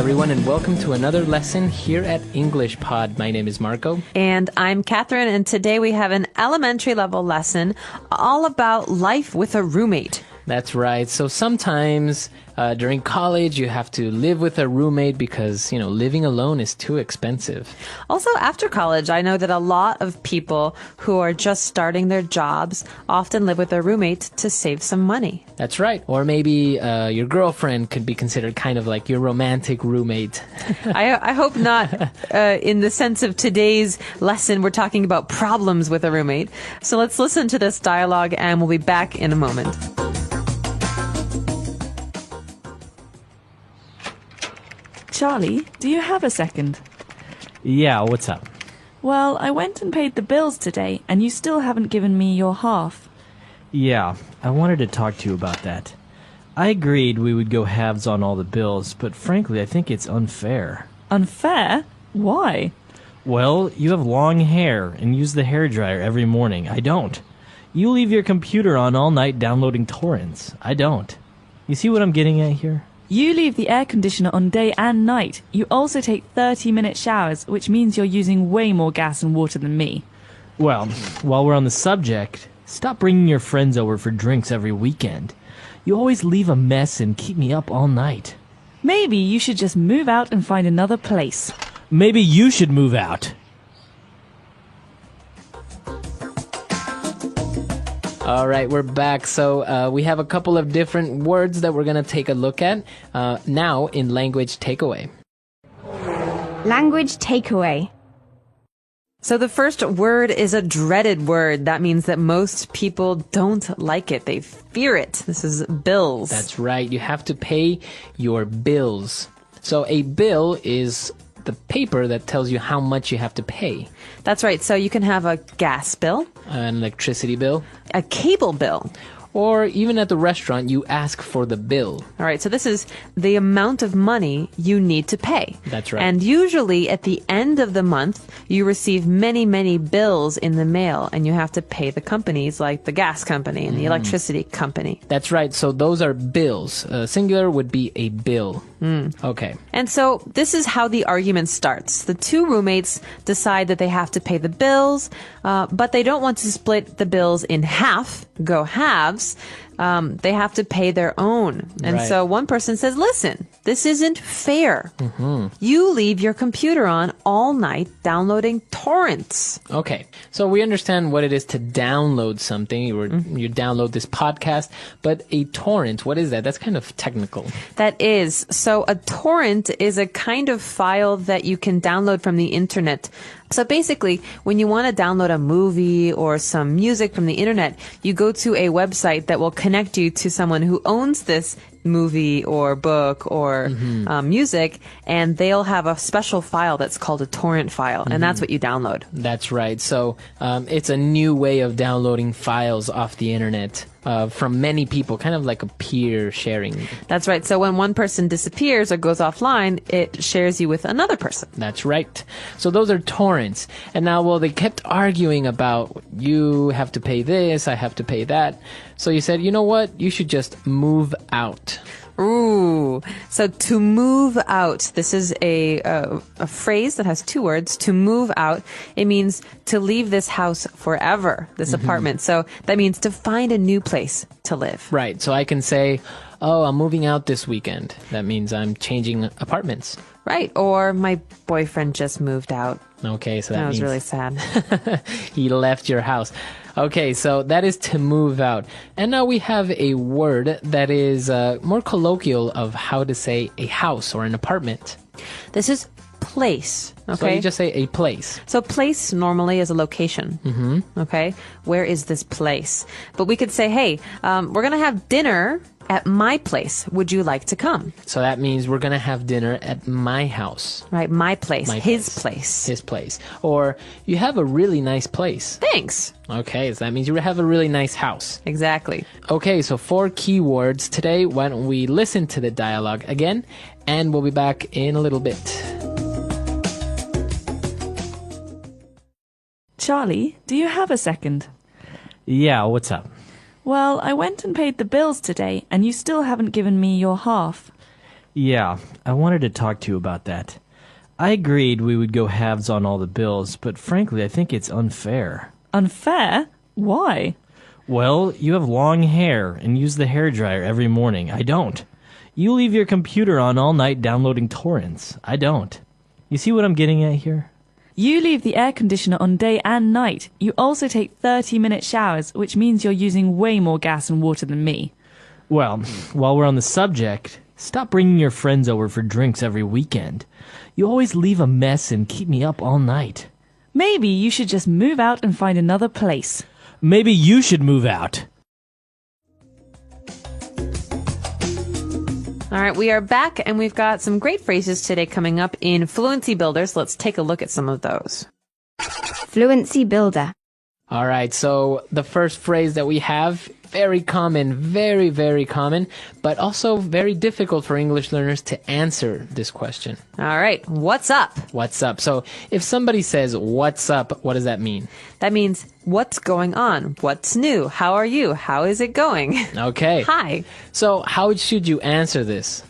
everyone, and welcome to another lesson here at English Pod. My name is Marco. And I'm Catherine, and today we have an elementary level lesson all about life with a roommate. That's right. So sometimes during college, you have to live with a roommate because, living alone is too expensive. Also, after college, I know that a lot of people who are just starting their jobs often live with their roommate to save some money. That's right. Or maybe your girlfriend could be considered kind of like your romantic roommate. I hope not in the sense of today's lesson. We're talking about problems with a roommate. So let's listen to this dialogue and we'll be back in a moment. Charlie, do you have a second? Yeah, what's up? Well, I went and paid the bills today, and you still haven't given me your half. Yeah, I wanted to talk to you about that. I agreed we would go halves on all the bills, but frankly, I think it's unfair. Unfair? Why? Well, you have long hair and use the hairdryer every morning. I don't. You leave your computer on all night downloading torrents. I don't. You see what I'm getting at here? You leave the air conditioner on day and night. You also take 30-minute showers, which means you're using way more gas and water than me. Well, while we're on the subject, stop bringing your friends over for drinks every weekend. You always leave a mess and keep me up all night. Maybe you should just move out and find another place. Maybe you should move out. All right, we're back. So we have a couple of different words that we're going to take a look at now in language takeaway. Language takeaway. So the first word is a dreaded word. That means that most people don't like it. They fear it. This is bills. That's right. You have to pay your bills. So a bill is the paper that tells you how much you have to pay. That's right. So you can have a gas bill, An electricity bill, a cable bill. or even at the restaurant, you ask for the bill. All right, so this is the amount of money you need to pay. That's right. And usually at the end of the month, you receive many, many bills in the mail, and you have to pay the companies like the gas company and the electricity company. That's right. So those are bills. Singular would be a bill. Okay. And so this is how the argument starts. The two roommates decide that they have to pay the bills, but they don't want to split the bills in half, go halves. They have to pay their own. And Right. so one person says, listen, this isn't fair. You leave your computer on all night downloading torrents. Okay. So we understand what it is to download something. You download this podcast, but a torrent, what is that? That's kind of technical. That is. So a torrent is a kind of file that you can download from the internet. So basically, when you want to download a movie or some music from the internet, you go to a website that will connect you to someone who owns this movie or book or music, and they'll have a special file that's called a torrent file, and that's what you download. That's right. So it's a new way of downloading files off the internet from many people, kind of like a peer sharing. That's right. So when one person disappears or goes offline, it shares you with another person. That's right. So those are torrents. And now, well, they kept arguing about you have to pay this, I have to pay that. So you said, you know what? You should just move out. Ooh. So to move out, this is a phrase that has two words. To move out, it means to leave this house forever, this apartment. So that means to find a new place to live. Right. So I can say, oh, I'm moving out this weekend. That means I'm changing apartments. Right. Or my boyfriend just moved out. Okay, so that was means really sad. he left your house. Okay, so that is to move out. And now we have a word that is more colloquial of how to say a house or an apartment. This is place. Okay. So you just say a place. So place normally is a location. Okay. Where is this place? But we could say, hey, we're going to have dinner at my place. Would you like to come? So that means we're going to have dinner at my house. Right. My place. My His place. His place. Or you have a really nice place. Thanks. Okay, so that means you have a really nice house. Exactly. Okay, so 4 keywords today. Why don't we listen to the dialogue again, and we'll be back in a little bit. Charlie, do you have a second? Yeah, what's up? Well, I went and paid the bills today, and you still haven't given me your half. Yeah, I wanted to talk to you about that. I agreed we would go halves on all the bills, but frankly, I think it's unfair. Unfair? Why? Well, you have long hair and use the hairdryer every morning. I don't. You leave your computer on all night downloading torrents. I don't. You see what I'm getting at here? You leave the air conditioner on day and night. You also take 30-minute showers, which means you're using way more gas and water than me. Well, while we're on the subject, stop bringing your friends over for drinks every weekend. You always leave a mess and keep me up all night. Maybe you should just move out and find another place. Maybe you should move out. All right, we are back, and we've got some great phrases today coming up in Fluency Builders. Let's take a look at some of those. Fluency Builder. All right, so the first phrase that we have, very common, very, very common, but also very difficult for English learners to answer this question. All right, what's up? What's up? So if somebody says, what's up, what does that mean? That means, what's going on? What's new? How are you? How is it going? Okay. Hi. So how should you answer this?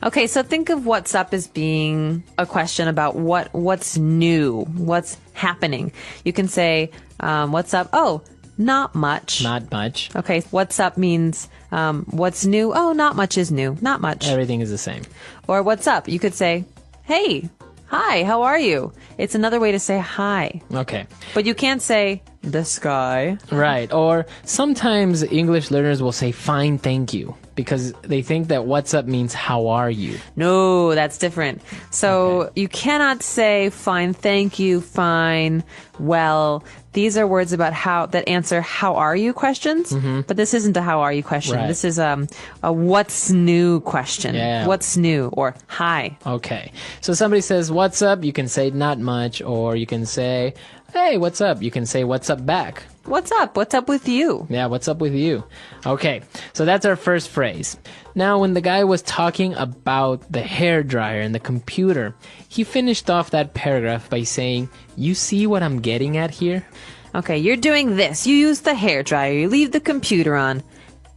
Okay, so think of what's up as being a question about what's new, what's happening. You can say, what's up? Oh, not much. Not much. Okay, what's up means what's new? Oh, not much is new. Not much. Everything is the same. Or what's up? You could say, hey, hi, how are you? It's another way to say hi. Okay. But you can't say the sky. Right. Or sometimes English learners will say, fine, thank you, because they think that what's up means how are you? No, that's different. So you cannot say fine, thank you, fine, well. These are words about that answer how are you questions, but this isn't a how are you question. Right. This is a what's new question. Yeah. What's new or hi. Okay. So somebody says, what's up? You can say not much, or you can say, hey, what's up? You can say, what's up back? What's up? What's up with you? Yeah, what's up with you? Okay, so that's our first phrase. Now, when the guy was talking about the hairdryer and the computer, he finished off that paragraph by saying, you see what I'm getting at here? Okay, you're doing this. You use the hairdryer. You leave the computer on.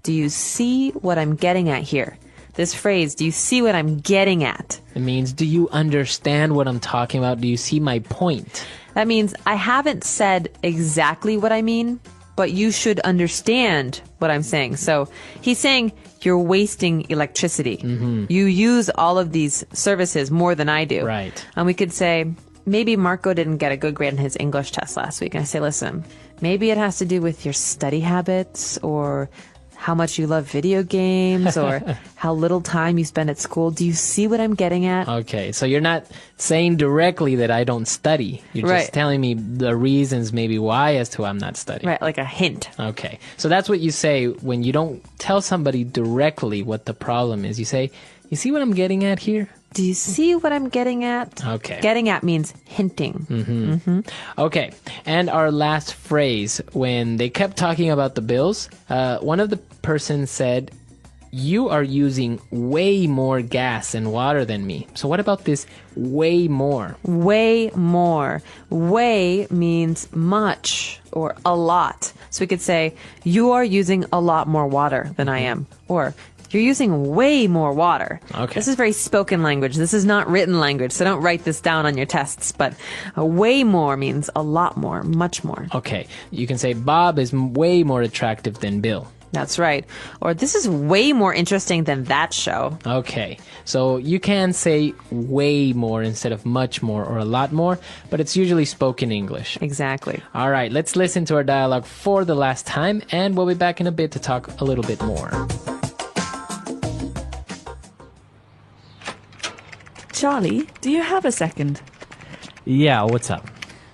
Do you see what I'm getting at here? This phrase, do you see what I'm getting at? It means, do you understand what I'm talking about? Do you see my point? That means I haven't said exactly what I mean, but you should understand what I'm saying. So he's saying you're wasting electricity. You use all of these services more than I do. Right. And we could say, maybe Marco didn't get a good grade in his English test last week. And I say, listen, maybe it has to do with your study habits or how much you love video games or how little time you spend at school. Do you see what I'm getting at? Okay, so you're not saying directly that I don't study. You're Right. just telling me the reasons maybe why as to I'm not studying. Right, like a hint. Okay, so that's what you say when you don't tell somebody directly what the problem is. You say, you see what I'm getting at here? Do you see what I'm getting at? Okay. Getting at means hinting. Okay, and our last phrase, when they kept talking about the bills, one of the persons said, you are using way more gas and water than me. So what about this way more? Way more. Way means much or a lot. So we could say, you are using a lot more water than I am. Or, you're using way more water. Okay. This is very spoken language. This is not written language, so don't write this down on your tests. But way more means a lot more, much more. Okay, you can say Bob is way more attractive than Bill. That's right. Or this is way more interesting than that show. Okay, so you can say way more instead of much more or a lot more, but it's usually spoken English. Exactly. All right, let's listen to our dialogue for the last time, and we'll be back in a bit to talk a little bit more. Charlie, do you have a second? Yeah, what's up?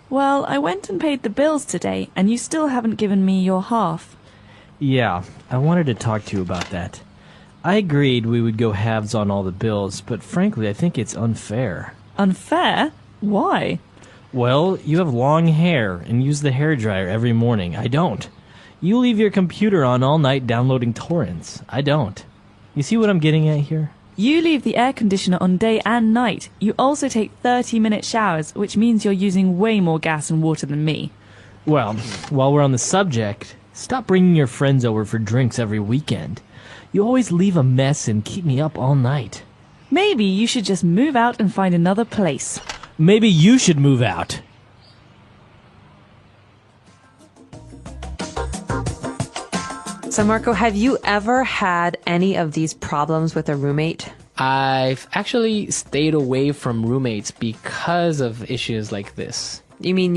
Well, I went and paid the bills today, and you still haven't given me your half. Yeah, I wanted to talk to you about that. I agreed we would go halves on all the bills, but frankly, I think it's unfair. Unfair? Why? Well, you have long hair and use the hairdryer every morning. I don't. You leave your computer on all night downloading torrents. I don't. You see what I'm getting at here? You leave the air conditioner on day and night. You also take 30-minute showers, which means you're using way more gas and water than me. Well, while we're on the subject, stop bringing your friends over for drinks every weekend. You always leave a mess and keep me up all night. Maybe you should just move out and find another place. Maybe you should move out. So, Marco, have you ever had any of these problems with a roommate? I've actually stayed away from roommates because of issues like this. You mean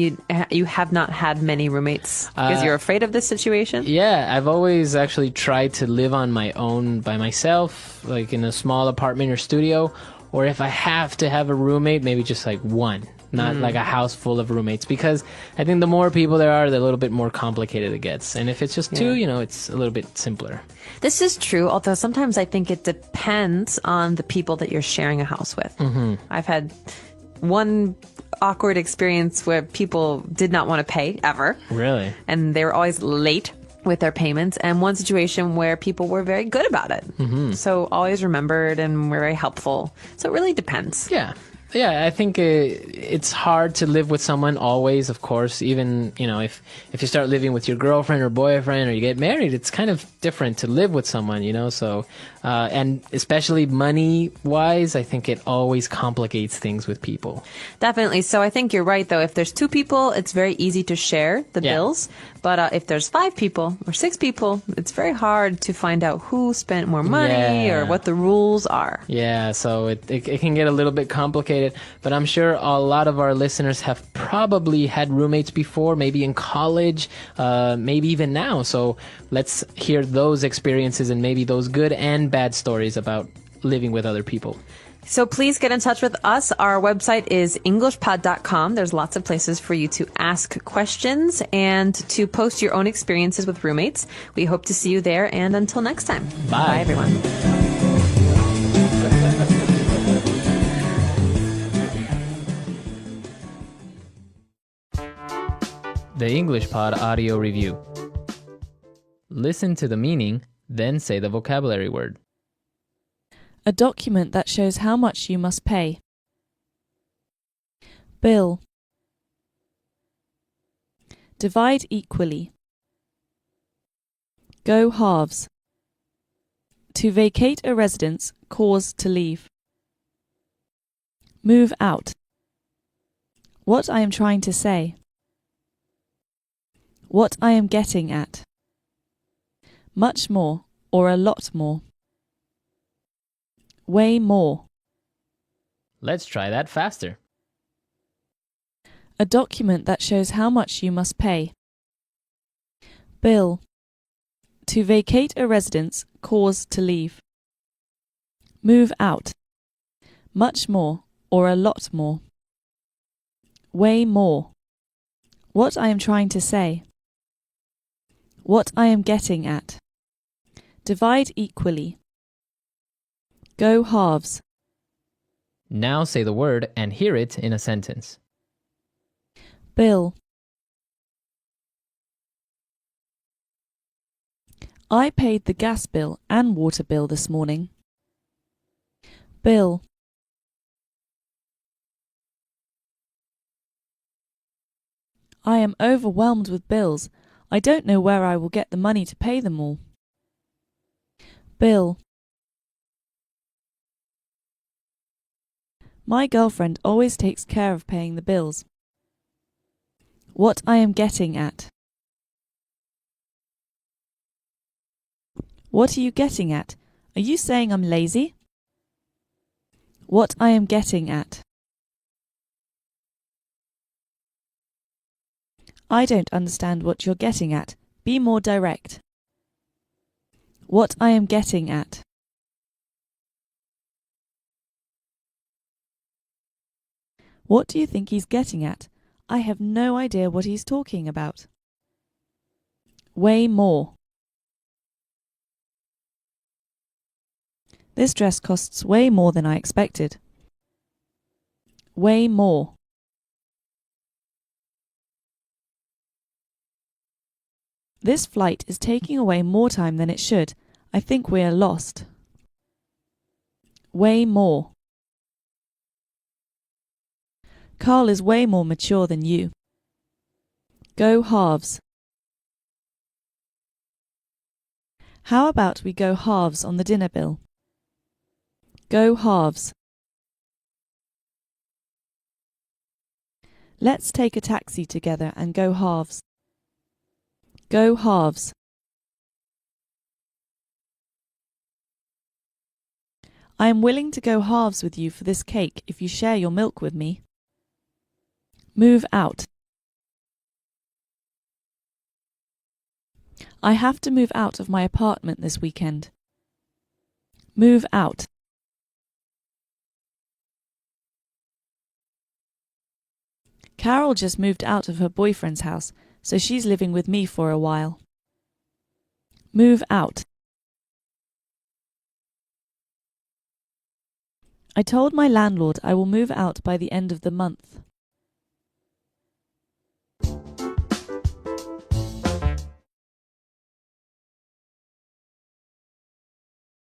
you have not had many roommates because you're afraid of this situation? Yeah, I've always actually tried to live on my own by myself, like in a small apartment or studio, or if I have to have a roommate, maybe just like one, not like a house full of roommates, because I think the more people there are, the little bit more complicated it gets. And if it's just two, it's a little bit simpler. This is true, although sometimes I think it depends on the people that you're sharing a house with. I've had one awkward experience where people did not want to pay ever. Really? And they were always late with their payments, and one situation where people were very good about it. So always remembered and were very helpful. So it really depends. Yeah, I think it's hard to live with someone always, of course. Even, if you start living with your girlfriend or boyfriend or you get married, it's kind of different to live with someone, So, and especially money-wise, I think it always complicates things with people. Definitely. So I think you're right, though. If there's two people, it's very easy to share the bills. But if there's 5 people or 6 people, it's very hard to find out who spent more money or what the rules are. Yeah, so it can get a little bit complicated. But I'm sure a lot of our listeners have probably had roommates before, maybe in college, maybe even now. So let's hear those experiences and maybe those good and bad stories about living with other people. So please get in touch with us. Our website is englishpod.com. There's lots of places for you to ask questions and to post your own experiences with roommates. We hope to see you there. And until next time. Bye everyone. The English Pod Audio Review. Listen to the meaning, then say the vocabulary word. A document that shows how much you must pay. Bill. Divide equally. Go halves. To vacate a residence, cause to leave. Move out. What I am trying to say. What I am getting at. Much more, or a lot more. Way more. Let's try that faster. A document that shows how much you must pay. Bill. To vacate a residence, cause to leave. Move out. Much more, or a lot more. Way more. What I am trying to say. What I am getting at. Divide equally. Go halves. Now say the word and hear it in a sentence. Bill. I paid the gas bill and water bill this morning. Bill. I am overwhelmed with bills. I don't know where I will get the money to pay them all. Bill. My girlfriend always takes care of paying the bills. What I am getting at. What are you getting at? Are you saying I'm lazy? What I am getting at. I don't understand what you're getting at. Be more direct. What I am getting at. What do you think he's getting at? I have no idea what he's talking about. Way more. This dress costs way more than I expected. Way more. This flight is taking away more time than it should. I think we are lost. Way more. Carl is way more mature than you. Go halves. How about we go halves on the dinner bill? Go halves. Let's take a taxi together and go halves. Go halves. I am willing to go halves with you for this cake if you share your milk with me. Move out. I have to move out of my apartment this weekend. Move out. Carol just moved out of her boyfriend's house, so she's living with me for a while. Move out. I told my landlord I will move out by the end of the month.